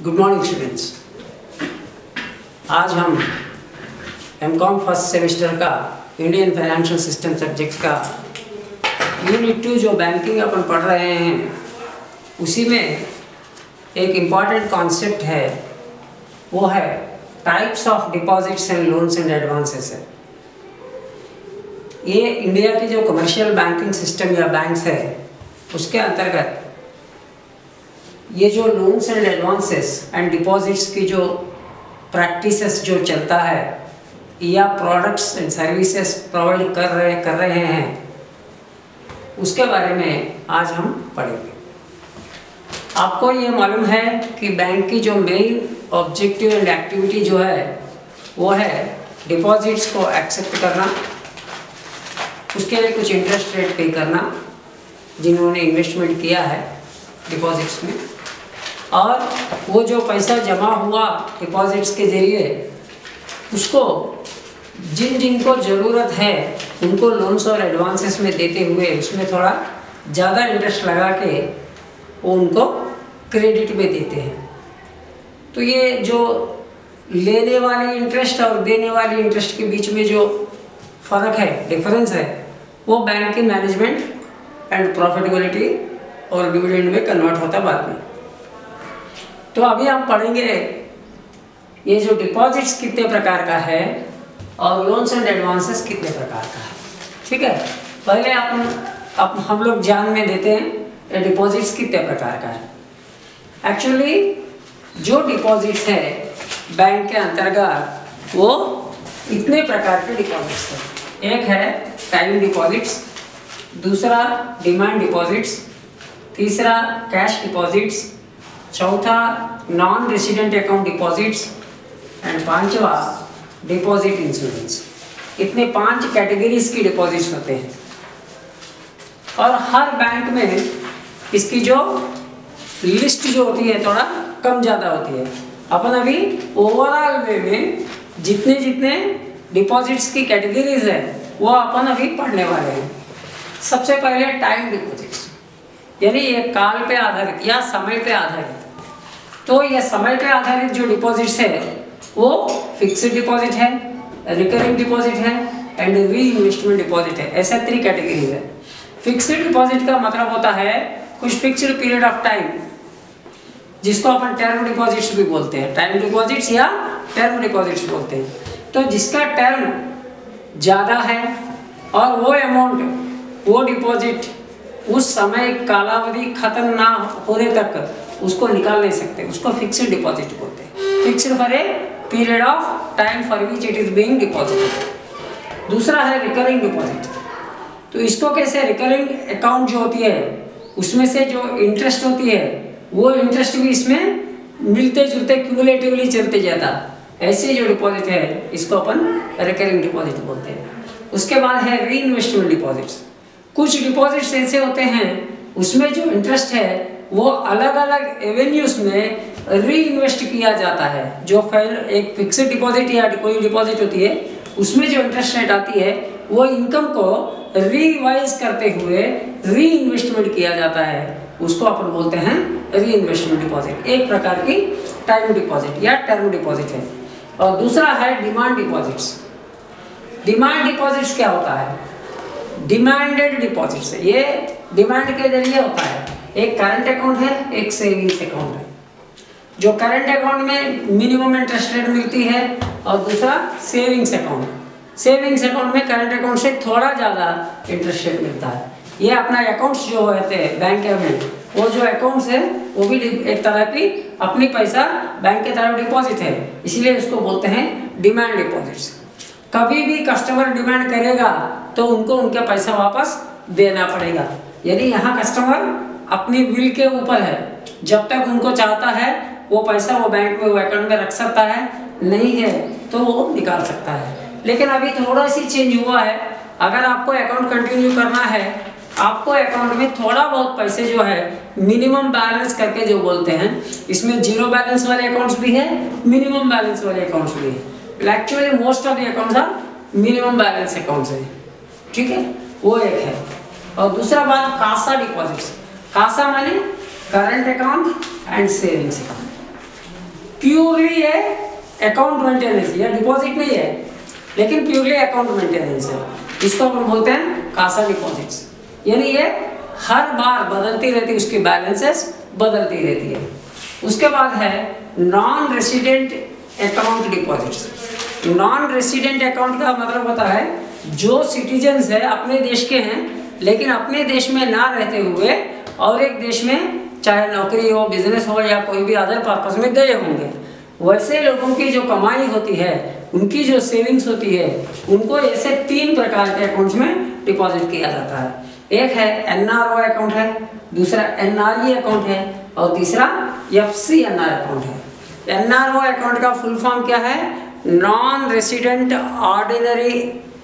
Good morning students. आज हम MCom first semester का इंडियन फाइनेंशियल सिस्टम सब्जेक्ट्स का यूनिट 2 जो बैंकिंग अपन पढ़ रहे हैं उसी में एक इम्पॉर्टेंट कॉन्सेप्ट है, वो है types of deposits and loans and advances है। ये इंडिया की जो कमर्शियल बैंकिंग सिस्टम या बैंक्स है उसके अंतर्गत ये जो loans and advances and deposits की जो प्रैक्टिसेस जो चलता है या प्रोडक्ट्स एंड सर्विसेज प्रोवाइड कर रहे हैं उसके बारे में आज हम पढ़ेंगे। आपको ये मालूम है कि बैंक की जो मेन ऑब्जेक्टिव एंड एक्टिविटी जो है वो है डिपॉजिट्स को एक्सेप्ट करना, उसके लिए कुछ इंटरेस्ट रेट पे करना जिन्होंने इन्वेस्टमेंट किया है डिपॉजिट्स में, और वो जो पैसा जमा हुआ डिपॉजिट्स के ज़रिए उसको जिनको ज़रूरत है उनको लोन्स और एडवांसेस में देते हुए उसमें थोड़ा ज़्यादा इंटरेस्ट लगा के वो उनको क्रेडिट में देते हैं। तो ये जो लेने वाले इंटरेस्ट और देने वाले इंटरेस्ट के बीच में जो फ़र्क है, डिफरेंस है, वो बैंक की मैनेजमेंट एंड प्रॉफिटेबिलिटी और डिविडेंड में कन्वर्ट होता बाद में। तो अभी हम पढ़ेंगे ये जो डिपॉजिट्स कितने प्रकार का है और लोन्स एंड एडवांसेस कितने प्रकार का है। ठीक है, पहले हम लोग जान में देते हैं डिपॉजिट्स कितने प्रकार का है। एक्चुअली जो डिपॉजिट्स है बैंक के अंतर्गत वो इतने प्रकार के डिपॉजिट्स हैं। एक है टाइम डिपॉजिट्स, दूसरा डिमांड डिपॉजिट्स, तीसरा कैश डिपॉजिट्स, चौथा non resident account deposits and पांचवा डिपॉजिट इंश्योरेंस। इतने 5 कैटेगरीज की डिपॉजिट्स होते हैं और हर बैंक में इसकी जो लिस्ट जो होती है थोड़ा कम ज़्यादा होती है। अपन अभी ओवरऑल वे में जितने डिपॉजिट्स की कैटेगरीज है वो अपन अभी पढ़ने वाले हैं। सबसे पहले टाइम डिपॉजिट्स, यानी ये काल पे आधारित या समय पे आधारित। तो ये समय पे आधारित जो डिपॉजिट्स है वो फिक्स्ड डिपॉजिट है, रिकरिंग डिपॉजिट है एंड री इन्वेस्टमेंट डिपॉजिट है। ऐसा 3 कैटेगरीज है। फिक्स्ड डिपॉजिट का मतलब होता है कुछ फिक्स्ड पीरियड ऑफ टाइम जिसको अपन टर्म डिपॉजिट्स भी बोलते हैं, टाइम डिपॉजिट्स या टर्म डिपॉजिट्स बोलते हैं। तो जिसका टर्म ज़्यादा है और वो अमाउंट वो डिपॉजिट उस समय कालावधि खत्म ना होने तक उसको निकाल नहीं सकते, उसको फिक्स्ड डिपॉजिट बोलते हैं। Fixed for a period of time for which it is being deposited. दूसरा है रिकरिंग डिपॉजिट। तो इसको कैसे, रिकरिंग अकाउंट जो होती है उसमें से जो इंटरेस्ट होती है वो इंटरेस्ट भी इसमें मिलते जुलते क्यूमुलेटिवली चलते जाता, ऐसे जो डिपॉजिट है इसको अपन रिकरिंग डिपॉजिट बोलते हैं। उसके बाद है री इन्वेस्टमेंट डिपॉजिट्स। कुछ डिपॉजिट्स ऐसे होते हैं उसमें जो इंटरेस्ट है वो अलग अलग एवेन्यूज में री इन्वेस्ट किया जाता है। जो एक फिक्स्ड डिपॉजिट या कोई डिपॉजिट होती है उसमें जो इंटरेस्ट रेट आती है वो इनकम को रिवाइज करते हुए री इन्वेस्टमेंट किया जाता है, उसको अपन बोलते हैं री इन्वेस्टमेंट डिपॉजिट। एक प्रकार की टाइम डिपॉजिट या टर्म डिपॉजिट है। और दूसरा है डिमांड डिपॉजिट्स। डिमांड डिपॉजिट्स क्या होता है? डिमांडेड डिपॉजिट्स है। ये डिमांड के जरिए होता है। एक करंट अकाउंट है, एक सेविंग्स अकाउंट है। जो करंट अकाउंट में मिनिमम इंटरेस्ट रेट मिलती है और दूसरा सेविंग्स अकाउंट। सेविंग्स अकाउंट में करंट अकाउंट से थोड़ा ज़्यादा इंटरेस्ट रेट मिलता है। ये अपना अकाउंट्स जो होते हैं बैंक में, वो जो अकाउंट्स है वो भी एक तरह की अपनी पैसा बैंक के तरफ डिपॉजिट है, इसलिए उसको बोलते हैं डिमांड डिपॉजिट्स। कभी भी कस्टमर डिमांड करेगा तो उनको उनका पैसा वापस देना पड़ेगा। यानी यहाँ कस्टमर अपनी विल के ऊपर है, जब तक उनको चाहता है वो पैसा वो बैंक में वो अकाउंट में रख सकता है, नहीं है तो वो निकाल सकता है। लेकिन अभी थोड़ा सी चेंज हुआ है। अगर आपको अकाउंट कंटिन्यू करना है, आपको अकाउंट में थोड़ा बहुत पैसे जो है मिनिमम बैलेंस करके जो बोलते हैं, इसमें 0 बैलेंस वाले अकाउंट्स भी है, मिनिमम बैलेंस वाले अकाउंट्स भी है। Actually most of the accounts are minimum balance accounts है। ठीक है, वो एक है। और दूसरा बात कासा डिपॉजिट्स। कासा माने current account and savings account. Purely ये अकाउंट मेंटेनेंस या डिपॉजिट नहीं है, लेकिन प्योरली अकाउंट मेंटेनेंस है। इसको हम बोलते हैं कासा डिपॉजिट्स। यानी ये हर बार बदलती रहती है, उसकी बैलेंसेस बदलती रहती है। उसके बाद है non resident account deposits. Non resident account का मतलब होता है जो सिटीजन्स है अपने देश के हैं, लेकिन अपने देश में ना रहते हुए और एक देश में चाहे नौकरी हो, बिजनेस हो या कोई भी अदर पर्पस में गए होंगे, वैसे लोगों की जो कमाई होती है, उनकी जो सेविंग्स होती है, उनको ऐसे 3 प्रकार के अकाउंट्स में डिपॉजिट किया जाता है। एक है NRO अकाउंट है, दूसरा NRE अकाउंट है और तीसरा FCNR अकाउंट है। NRO अकाउंट का फुल फॉर्म क्या है? नॉन रेसिडेंट ऑर्डिनरी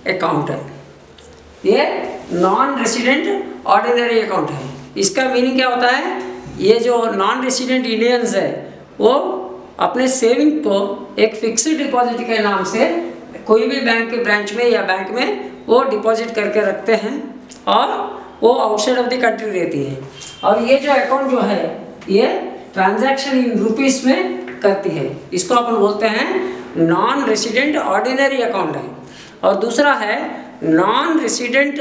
अकाउंट है। ये नॉन रेसिडेंट ऑर्डिनरी अकाउंट है। इसका मीनिंग क्या होता है? ये जो नॉन रेसिडेंट इंडियंस है वो अपने सेविंग को एक फिक्स्ड डिपॉजिट के नाम से कोई भी बैंक के ब्रांच में या बैंक में वो डिपॉजिट करके रखते हैं और वो आउटसाइड ऑफ द कंट्री रहती है। और ये जो अकाउंट जो है ये ट्रांजैक्शन इन रुपीस में करती है। इसको अपन बोलते हैं नॉन रेसिडेंट ऑर्डिनरी अकाउंट है। और दूसरा है नॉन रेसिडेंट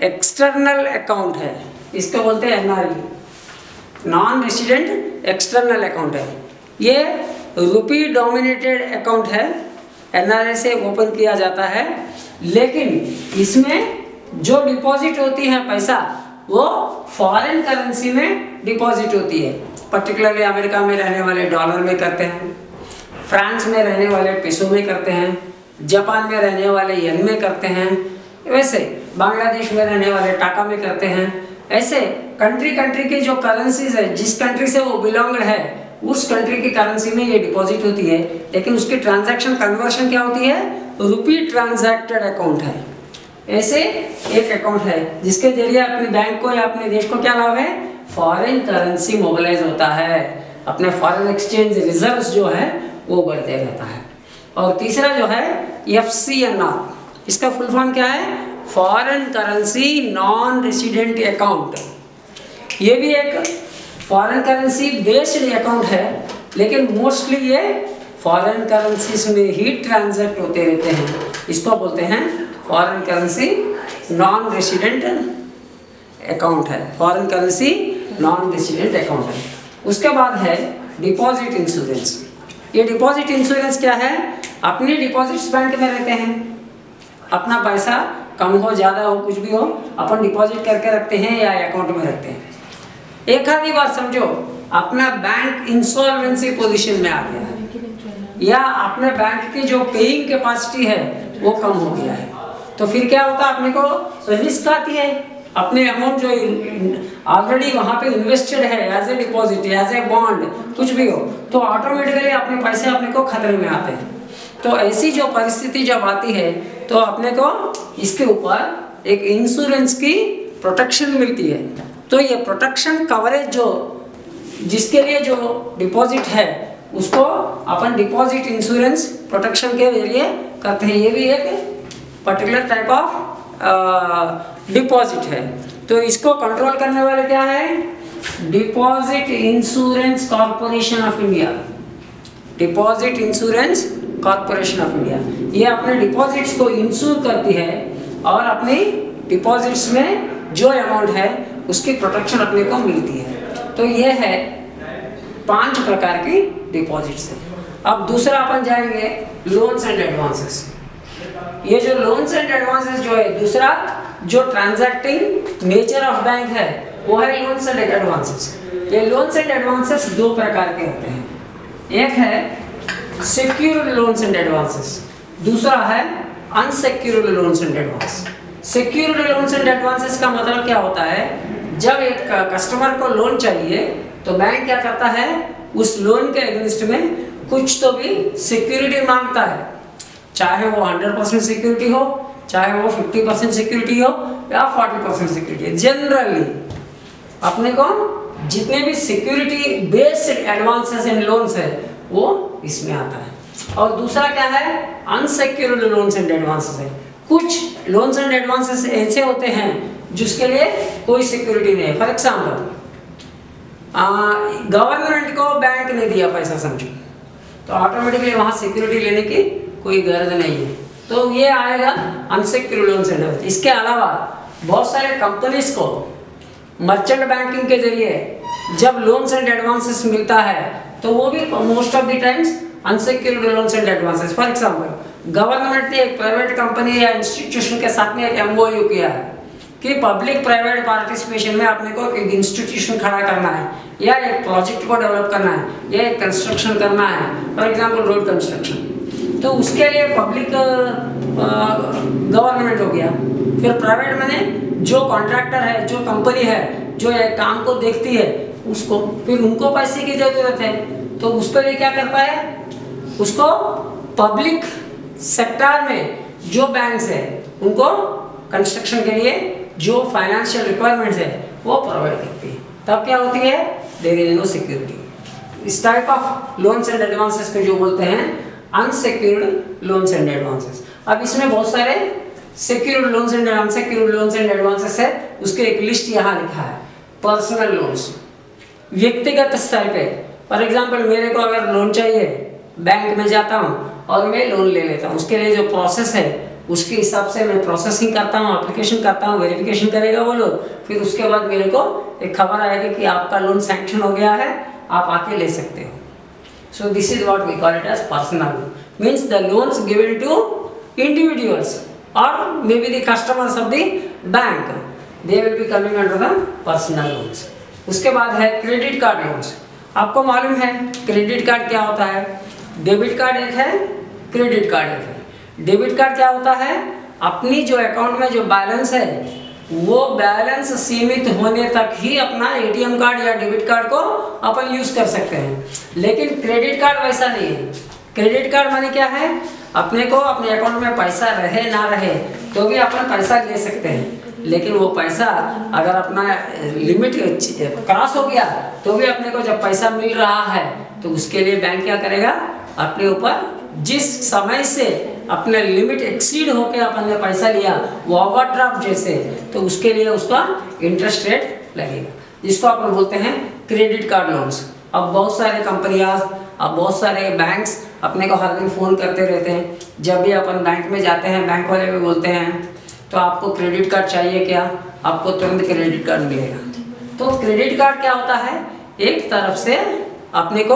एक्सटर्नल अकाउंट है, इसको बोलते हैं NRE, non resident external account है। ये रुपी डोमिनेटेड अकाउंट है, NRA से ओपन किया जाता है, लेकिन इसमें जो डिपॉजिट होती है पैसा वो फॉरेन करेंसी में डिपॉजिट होती है। पर्टिकुलरली अमेरिका में रहने वाले डॉलर में करते हैं, फ्रांस में रहने वाले पेसो में करते हैं, जापान में रहने वाले येन में करते हैं, वैसे बांग्लादेश में रहने वाले टाका में करते हैं। ऐसे कंट्री की जो करेंसीज है, जिस कंट्री से वो बिलोंग्ड है उस कंट्री की करेंसी में ये डिपॉजिट होती है, लेकिन उसकी ट्रांजैक्शन कन्वर्शन क्या होती है? रुपी ट्रांजैक्टेड अकाउंट है। ऐसे एक अकाउंट है जिसके जरिए अपने बैंक को या अपने देश को क्या लाभ है? फॉरेन करेंसी मोबिलाइज होता है, अपने फॉरेन एक्सचेंज रिजर्व्स जो है वो बढ़ते रहता है। और तीसरा जो है FCNR, इसका फुल फॉर्म क्या है? Foreign currency non resident account. ये भी एक फॉरेन करेंसी बेस्ड अकाउंट है, लेकिन मोस्टली ये फॉरेन करेंसीज में ही ट्रांजैक्ट होते रहते हैं। इसको बोलते हैं foreign currency non resident account है, foreign currency non resident account है। उसके बाद है डिपॉजिट इंश्योरेंस। ये डिपॉजिट इंश्योरेंस क्या है? अपने डिपॉजिट्स बैंक में रहते हैं, अपना पैसा कम हो ज़्यादा हो कुछ भी हो अपन डिपॉजिट करके रखते हैं या अकाउंट में रखते हैं। एक आधी बार समझो अपना बैंक इंसॉल्वेंसी पोजीशन में आ गया है या अपने बैंक की जो पेइंग कैपेसिटी है वो कम हो गया है, तो फिर क्या होता है? अपने को रिस्क आती है। अपने अमाउंट जो ऑलरेडी वहाँ पे इन्वेस्टेड है as a deposit, as a bond, कुछ भी हो, तो ऑटोमेटिकली अपने पैसे अपने को खतरे में आते हैं। तो ऐसी जो परिस्थिति जब आती है तो अपने को इसके ऊपर एक इंश्योरेंस की प्रोटेक्शन मिलती है। तो ये प्रोटेक्शन कवरेज जो जिसके लिए जो डिपॉजिट है उसको अपन डिपॉजिट इंश्योरेंस प्रोटेक्शन के जरिए करते हैं। ये भी एक पर्टिकुलर टाइप ऑफ डिपॉजिट है। तो इसको कंट्रोल करने वाले क्या है? Deposit insurance corporation of India. Deposit insurance corporation of India ये अपने डिपॉजिट्स को इंश्योर करती है और अपनी डिपॉजिट्स में जो अमाउंट है उसकी प्रोटेक्शन अपने को मिलती है। तो ये है 5 प्रकार की डिपॉजिट्स है। अब दूसरा अपन जाएंगे लोन्स एंड एडवांसेस। ये जो लोन्स एंड एडवांसेस जो है, दूसरा जो ट्रांजैक्टिंग नेचर ऑफ बैंक है वो है लोन्स एंड एडवांसेस। ये लोन्स एंड एडवांसेस 2 प्रकार के होते हैं। एक है सिक्योर्ड लोन्स एंड एडवांसेस, दूसरा है unsecured loans and advance. Secured loans and advances का मतलब क्या होता है? जब एक कस्टमर को लोन चाहिए तो बैंक क्या करता है? उस लोन के अगेंस्ट में कुछ तो भी सिक्योरिटी मांगता है, चाहे वो 100% सिक्योरिटी हो, चाहे वो 50% सिक्योरिटी हो या 40% सिक्योरिटी। जनरली अपने को जितने भी security based advances and loans है वो इसमें आता है। और दूसरा क्या है? अनसिक्योर्ड लोन्स एंड एडवांसेस है। कुछ लोन्स एंड एडवांसेस ऐसे होते हैं जिसके लिए कोई सिक्योरिटी नहीं है। फॉर एग्जाम्पल गवर्नमेंट को बैंक ने दिया पैसा, समझो तो ऑटोमेटिकली वहाँ सिक्योरिटी लेने की कोई गरज नहीं है। तो ये आएगा अनसिक्योर्ड लोन्स एंड एडवांस। इसके अलावा बहुत सारे कंपनीज को मर्चेंट बैंकिंग के जरिए जब लोन्स एंड एडवांसेस मिलता है तो वो भी most of the times unsecured loans and advances. For example government ने एक प्राइवेट कंपनी या इंस्टीट्यूशन के साथ में एक एमओयू किया है कि पब्लिक प्राइवेट पार्टिसिपेशन में अपने को एक इंस्टीट्यूशन खड़ा करना है या एक प्रोजेक्ट को डेवलप करना है या एक कंस्ट्रक्शन करना है, फॉर एग्जांपल रोड कंस्ट्रक्शन। तो उसके लिए पब्लिक गवर्नमेंट हो गया, फिर प्राइवेट मैंने जो कॉन्ट्रैक्टर है, जो कंपनी है, जो एक काम को देखती है उसको, फिर उनको पैसे की जरूरत है तो उसके लिए क्या करता है, उसको पब्लिक सेक्टर में जो बैंक्स है उनको कंस्ट्रक्शन के लिए जो फाइनेंशियल रिक्वायरमेंट्स है वो प्रोवाइड करती है। तब क्या होती है, देयर इज नो सिक्योरिटी। इस type of loans and advances को जो बोलते हैं अनसिक्योर्ड लोन्स एंड एडवांसेस। अब इसमें बहुत सारे secured loans and unsecured loans and advances है, उसके एक लिस्ट यहाँ लिखा है। पर्सनल लोन्स, व्यक्तिगत स्तर पे, फॉर एग्जांपल मेरे को अगर लोन चाहिए, बैंक में जाता हूँ और मैं लोन ले लेता हूँ, उसके लिए जो प्रोसेस है उसके हिसाब से मैं प्रोसेसिंग करता हूँ, एप्लीकेशन करता हूँ, वेरिफिकेशन करेगा वो लोग, फिर उसके बाद मेरे को एक खबर आएगी कि आपका लोन सैंक्शन हो गया है, आप आके ले सकते हो। So this is what we call it as personal loan, means the loans given to individuals और may be the customers of the bank, they will be coming under the personal loans. उसके बाद है credit card loans. आपको मालूम है credit card क्या होता है, डेबिट कार्ड एक है, क्रेडिट कार्ड एक है। डेबिट कार्ड क्या होता है, अपनी जो अकाउंट में जो बैलेंस है वो बैलेंस सीमित होने तक ही अपना एटीएम कार्ड या डेबिट कार्ड को अपन यूज कर सकते हैं, लेकिन क्रेडिट कार्ड वैसा नहीं है। क्रेडिट कार्ड माने क्या है, अपने को अपने अकाउंट में पैसा रहे ना रहे तो भी अपन पैसा ले सकते हैं, लेकिन वो पैसा अगर अपना लिमिट क्रॉस हो गया तो भी अपने को जब पैसा मिल रहा है तो उसके लिए बैंक क्या करेगा, अपने ऊपर जिस समय से अपने लिमिट एक्सीड होकर अपन ने पैसा लिया वो ओवरड्राफ्ट जैसे, तो उसके लिए उसका इंटरेस्ट रेट लगेगा, जिसको अपन बोलते हैं क्रेडिट कार्ड लोन्स। अब बहुत सारे कंपनियां, अब बहुत सारे बैंक्स अपने को हर दिन फ़ोन करते रहते हैं। जब भी अपन बैंक में जाते हैं बैंक वाले भी बोलते हैं तो आपको क्रेडिट कार्ड चाहिए क्या, आपको तुरंत क्रेडिट कार्ड मिलेगा। तो क्रेडिट कार्ड क्या होता है, एक तरफ से अपने को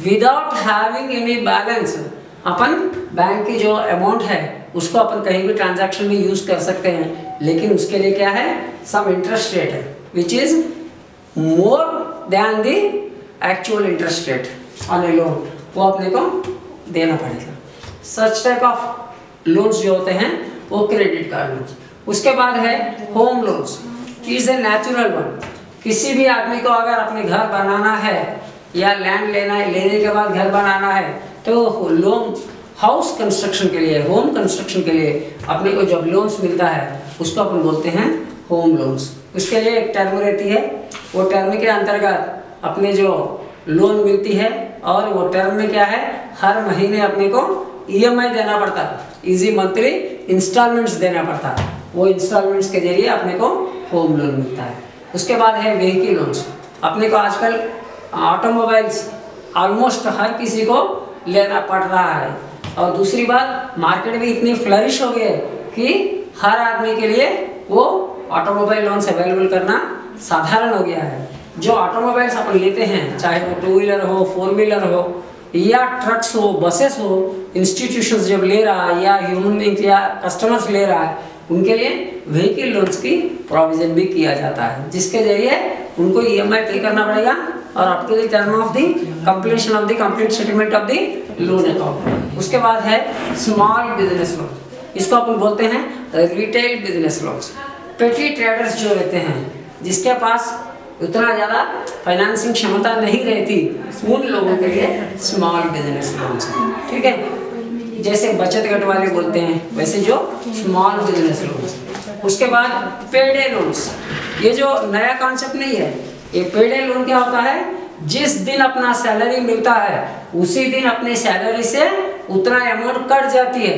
विदाउट हैविंग एनी बैलेंस अपन बैंक की जो अमाउंट है उसको अपन कहीं भी ट्रांजैक्शन में यूज कर सकते हैं, लेकिन उसके लिए क्या है, सम इंटरेस्ट रेट है which is more than the actual interest rate on A loan, वो अपने को देना पड़ेगा। सच टाइप ऑफ लोन्स जो होते हैं वो क्रेडिट कार्ड लोन्स। उसके बाद है home loans, is a natural one. किसी भी आदमी को अगर अपने घर बनाना है या लैंड लेना है, लेने के बाद घर बनाना है तो लोन हाउस कंस्ट्रक्शन के लिए, होम कंस्ट्रक्शन के लिए अपने को जब लोन्स मिलता है उसको अपन बोलते हैं होम लोन्स। उसके लिए एक टर्म रहती है, वो टर्म के अंतर्गत अपने जो लोन मिलती है और वो टर्म में क्या है, हर महीने अपने को ईएमआई देना पड़ता है, इजी मंथली इंस्टॉलमेंट्स देना पड़ता है, वो इंस्टॉलमेंट्स के जरिए अपने को होम लोन मिलता है। उसके बाद है व्हीकल लोन्स। अपने को आजकल ऑटोमोबाइल्स ऑलमोस्ट हर किसी को लेना पड़ रहा है, और दूसरी बात मार्केट में इतनी फ्लरिश हो गई कि हर आदमी के लिए वो ऑटोमोबाइल लोन्स अवेलेबल करना साधारण हो गया है। जो ऑटोमोबाइल्स अपन लेते हैं, चाहे वो 2 व्हीलर हो, 4 व्हीलर हो या ट्रक्स हो, बसेस हो, इंस्टीट्यूशंस जब ले रहा है या ह्यूमन बींग्स या कस्टमर्स ले रहा है, उनके लिए व्हीकल लोन्स की प्रोविजन भी किया जाता है, जिसके जरिए उनको ईएमआई पे करना पड़ेगा और up to the term of the completion of the complete settlement of the loan account. उसके बाद है स्मॉल बिजनेस लोन, इसको अपन बोलते हैं रिटेल बिजनेस लोन्स। पेटी ट्रेडर्स जो रहते हैं, जिसके पास उतना ज़्यादा फाइनेंसिंग क्षमता नहीं रहती, उन लोगों के लिए स्मॉल बिजनेस लोन्स है, ठीक है। जैसे बचत गट वाले बोलते हैं वैसे जो स्मॉल बिजनेस लोन्स। उसके बाद पेडे लोन्स, ये जो नया कॉन्सेप्ट नहीं है, ये पेडे लोन क्या होता है, जिस दिन अपना सैलरी मिलता है उसी दिन अपने सैलरी से उतना अमाउंट कट जाती है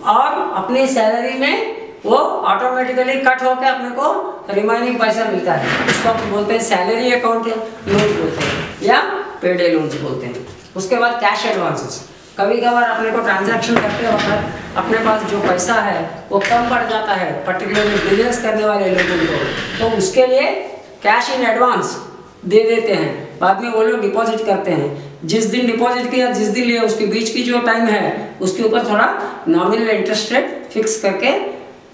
और अपनी सैलरी में वो ऑटोमेटिकली कट होकर अपने को रिमाइनिंग पैसा मिलता है। इसको आप बोलते हैं सैलरी अकाउंट लोन बोलते हैं या पेडे लोन्स बोलते हैं। उसके बाद कैश एडवांसेस। कभी कभार अपने को ट्रांजैक्शन करते वक्त अपने पास जो पैसा है वो कम पड़ जाता है, पर्टिकुलरली बिजनेस करने वाले लोगों को, तो उसके लिए कैश इन एडवांस दे देते हैं, बाद में वो लोग डिपॉजिट करते हैं। जिस दिन डिपॉजिट किया, जिस दिन लिया, उसके बीच की जो टाइम है उसके ऊपर थोड़ा नॉमिनल इंटरेस्ट रेट फिक्स करके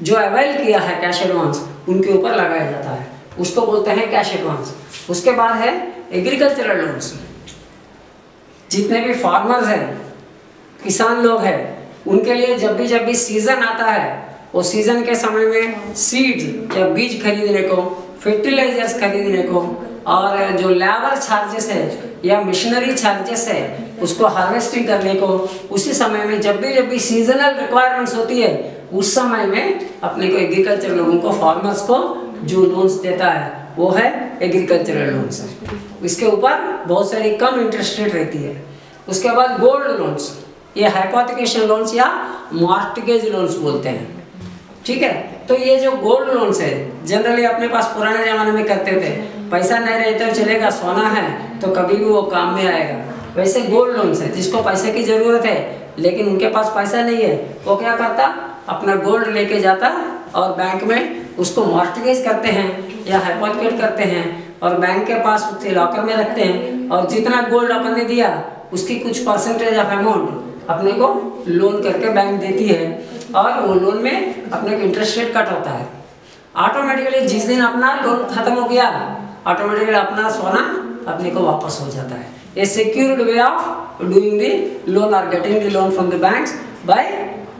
जो अवेल किया है कैश एडवांस उनके ऊपर लगाया जाता है, उसको बोलते हैं कैश एडवांस। उसके बाद है एग्रीकल्चरल लोन्स। जितने भी फार्मर्स हैं, किसान लोग हैं, उनके लिए जब भी सीजन आता है, वो सीजन के समय में सीड्स या बीज खरीदने को, फर्टिलाइजर्स खरीदने को, और जो लेबर चार्जेस है या मशीनरी चार्जेस है उसको हार्वेस्टिंग करने को, उसी समय में जब भी सीजनल रिक्वायरमेंट्स होती है उस समय में अपने को एग्रीकल्चर लोगों को, फार्मर्स को जो लोन्स देता है वो है एग्रीकल्चरल लोन्स। इसके ऊपर बहुत सारी कम इंटरेस्ट रेट रहती है। उसके बाद गोल्ड लोन्स, ये हाइपोथिकेशन लोन्स या मॉर्टगेज लोन्स बोलते हैं, ठीक है। तो ये जो गोल्ड लोन्स है जनरली अपने पास पुराने ज़माने में करते थे, पैसा नहीं रहे तो चलेगा, सोना है तो कभी भी वो काम में आएगा। वैसे गोल्ड लोन्स है जिसको पैसे की ज़रूरत है लेकिन उनके पास पैसा नहीं है, वो क्या करता, अपना गोल्ड लेके जाता और बैंक में उसको मॉर्टगेज करते हैं या हाइपोथेकेट करते हैं और बैंक के पास उसके लॉकर में रखते हैं, और जितना गोल्ड अपन ने दिया उसकी कुछ परसेंटेज ऑफ अमाउंट अपने को लोन करके बैंक देती है, और वो लोन में अपने को इंटरेस्ट रेट कट होता है। ऑटोमेटिकली जिस दिन अपना लोन खत्म हो गया, ऑटोमेटिकली अपना सोना अपने को वापस हो जाता है। ये secured way of doing the loan और getting the loan from the banks by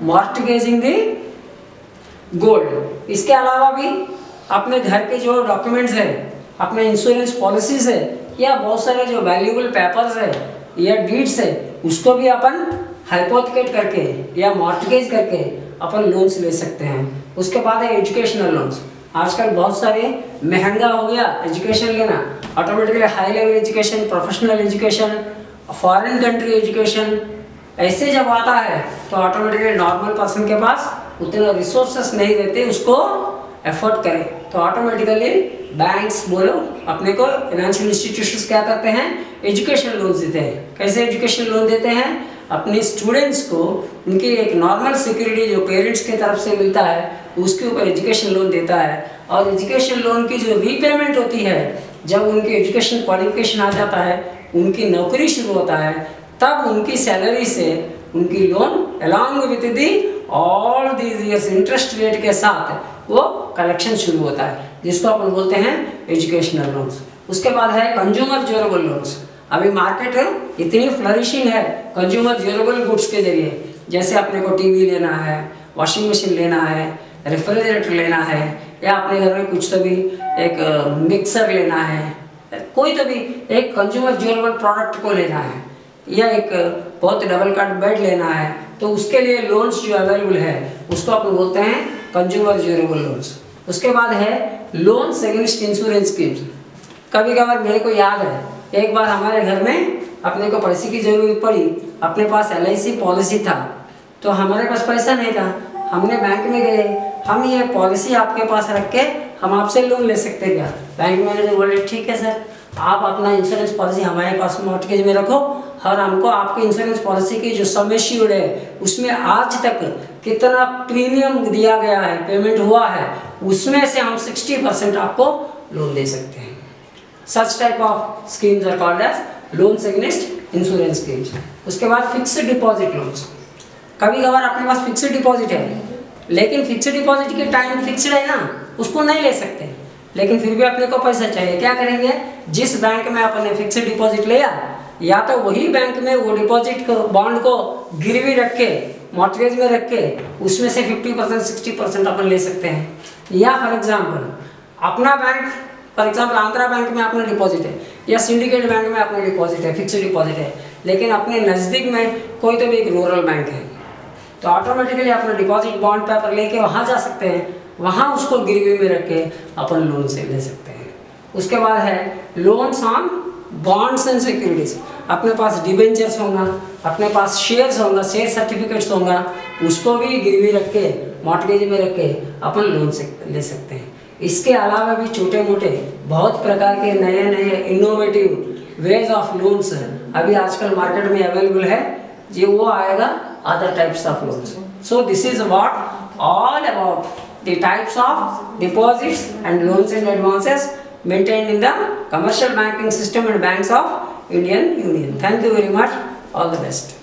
mortgaging the gold. इसके अलावा भी अपने घर के जो डॉक्यूमेंट्स है, अपने इंश्योरेंस पॉलिसीज है, या बहुत सारे जो वैल्यूएबल पेपर्स है या डीड्स है, उसको भी अपन हाइपोथेकेट करके या मॉर्टगेज करके अपन लोन्स ले सकते हैं। उसके बाद है एजुकेशनल लोन्स। आजकल बहुत सारे महंगा हो गया एजुकेशन लेना, automatically high level education, professional education, foreign country education, ऐसे जब आता है तो ऑटोमेटिकली नॉर्मल पर्सन के पास उतने रिसोर्सेस नहीं रहते उसको एफोर्ड करें, तो ऑटोमेटिकली बैंक्स बोलो अपने को, फाइनेंशियल इंस्टीट्यूशंस क्या करते हैं, एजुकेशन लोन देते हैं। कैसे एजुकेशन लोन देते हैं, अपने स्टूडेंट्स को उनकी एक नॉर्मल सिक्योरिटी जो पेरेंट्स की तरफ से मिलता है उसके ऊपर एजुकेशन लोन देता है, और एजुकेशन लोन की जो रीपेमेंट होती है जब उनकी एजुकेशन क्वालिफिकेशन आ जाता है, उनकी नौकरी शुरू होता है, तब उनकी सैलरी से उनकी loan along with the all these years interest rate के साथ वो कलेक्शन शुरू होता है, जिसको अपन बोलते हैं एजुकेशनल लोन्स। उसके बाद है कंज्यूमर ड्यूरेबल लोन्स। अभी मार्केट इतनी फ्लरिशिंग है कंज्यूमर ड्यूरेबल गुड्स के जरिए, जैसे अपने को टीवी लेना है, वॉशिंग मशीन लेना है, रेफ्रिजरेटर लेना है, या अपने घर में कुछ तो भी एक मिक्सर लेना है, कोई तो भी एक कंज्यूमर ड्यूरेबल प्रोडक्ट को लेना है, या एक बहुत डबल कट बेड लेना है, तो उसके लिए लोन्स जो अवेलेबल है उसको अपन बोलते हैं कंज्यूमर ड्यूरेबल लोन्स। उसके बाद है लोन्स अगेंस्ट इंश्योरेंस स्कीम्स। कभी कभार मेरे को याद है एक बार हमारे घर में अपने को पैसे की ज़रूरत पड़ी, अपने पास LIC पॉलिसी था, तो हमारे पास पैसा नहीं था, हमने बैंक में गए, हम ये पॉलिसी आपके पास रख के हम आपसे लोन ले सकते हैं क्या? बैंक मैनेजर बोले ठीक है सर, आप अपना इंश्योरेंस पॉलिसी हमारे पास मॉर्टगेज में रखो, और हमको आपके इंश्योरेंस पॉलिसी की जो सम एश्योर्ड है उसमें आज तक कितना प्रीमियम दिया गया है, पेमेंट हुआ है, उसमें से हम 60% आपको लोन दे सकते हैं। Such type of schemes are called as loans against insurance schemes. उसके बाद फिक्स्ड डिपॉजिट लोन्स। कभी कभार अपने पास फिक्स्ड डिपॉजिट है, लेकिन फिक्स्ड डिपॉजिट के टाइम फिक्स्ड है ना, उसको नहीं ले सकते, लेकिन फिर भी अपने को पैसा चाहिए। क्या करेंगे, जिस बैंक में अपने फिक्स्ड डिपॉजिट लिया, या तो वही बैंक में वो डिपॉजिट को, बॉन्ड को गिरवी रख के, मॉर्टगेज में रख के उसमें से 50% 60% अपन ले सकते हैं। या फॉर एग्जाम्पल अपना bank, for example Andhra bank में अपना डिपॉजिट है, या सिंडिकेट बैंक में अपना डिपॉजिट है, फिक्स्ड डिपॉजिट है, लेकिन अपने नज़दीक में कोई तो भी एक रूरल बैंक है, तो ऑटोमेटिकली अपना डिपॉजिट बॉन्ड पेपर लेके वहाँ जा सकते हैं, वहाँ उसको गिरवी में रख के अपन लोन से ले सकते हैं। उसके बाद है loans on bonds and securities. अपने पास डिबेंचर्स होगा, अपने पास शेयर्स होगा, शेयर सर्टिफिकेट्स होगा, उसको भी गिरवी रख के, मॉर्टगेज में रख के अपन लोन से ले सकते हैं। इसके अलावा भी छोटे मोटे बहुत प्रकार के नए नए इनोवेटिव वेज ऑफ लोन्स अभी आजकल मार्केट में अवेलेबल है, ये वो आएगा other types of loans. So this is what all about the types of deposits and loans and advances maintained in the commercial banking system and banks of Indian Union. Thank you very much. All the best.